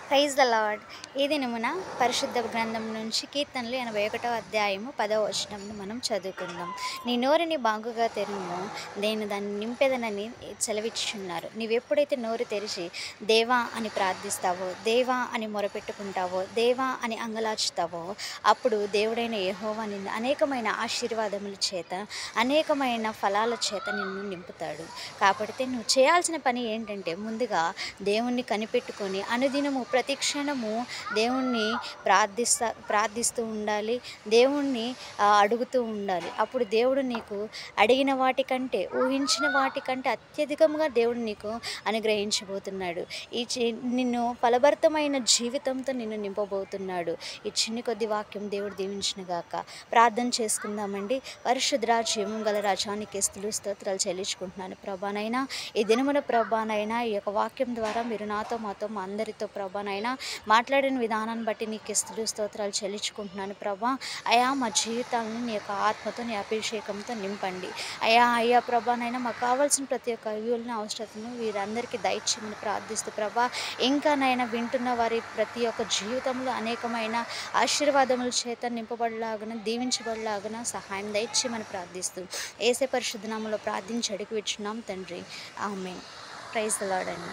Praise the lord. ఈ దినమున పరిశుద్ధ గ్రంథం నుంచి కీర్తనలు 81వ అధ్యాయము 10వ వచనంను మనం చదువుకుందాం. నీ నోరుని బాగుగా తెరుము, నేను దాన్ని నింపెదనని సెలవిచ్చుచున్నారు. నీవెప్పుడైతే నోరు తెరిచి దేవా అని ప్రార్థిస్తావో, దేవా అని మొరపెట్టుకుంటావో, దేవా అని అంగలార్చుతావో, అప్పుడు దేవుడైన యెహోవా నిన్ను అనేకమైన ఆశీర్వాదముల చేత, అనేకమైన ఫలాల చేత నిన్ను నింపుతాడు. కాబట్టి నువ్వు చేయాల్సిన పని ఏంటంటే, ముందుగా దేవుణ్ణి కనిపెట్టుకొని అనుదినము ప్రతి క్షణము దేవుణ్ణి ప్రార్థిస్తూ ఉండాలి. దేవుణ్ణి అడుగుతూ ఉండాలి. అప్పుడు దేవుడు నీకు అడిగిన వాటికంటే, ఊహించిన వాటికంటే అత్యధికంగా దేవుడు నీకు అనుగ్రహించబోతున్నాడు. నిన్ను ఫలభరితమైన జీవితంతో నిన్ను నింపబోతున్నాడు. ఈ చిన్ని కొద్ది వాక్యం దేవుడు దీవించునుగాక. ప్రార్థన చేసుకుందామండి. పరిశుద్ధ జీవం గల రాజానికి స్తుతులు స్తోత్రాలు చెల్లించుకుంటున్నాను ప్రభానైనా. ఈ దినమున ప్రభానైనా ఈ యొక్క వాక్యం ద్వారా మీరు నాతో మాతో మా అందరితో ప్రభానైనా మాట్లాడిన విధానాన్ని బట్టి నీకు స్తుతులు స్తోత్రాలు చెల్లించుకుంటున్నాను ప్రభా. అయా మా జీవితాలను నీ యొక్క ఆత్మతో నీ అభిషేకంతో నింపండి. అయ్యా ప్రభానైనా మాకు కావాల్సిన ప్రతి ఒక్క అయ్యుల్ని అవసరతను వీరందరికీ దయచేయమని ప్రార్థిస్తూ ప్రభా, ఇంకానైనా వింటున్న వారి ప్రతి ఒక్క జీవితంలో అనేకమైన ఆశీర్వాదముల చేత నింపబడలాగున దీవించబడలాగున సహాయం దయచేయమని ప్రార్థిస్తూ యేసే పరిశుద్ధ నామములో ప్రార్థించి అడిగి విచ్చున్నాం తండ్రి. ఆమేన్. ప్రైజ్ ద లార్డ్ అండి.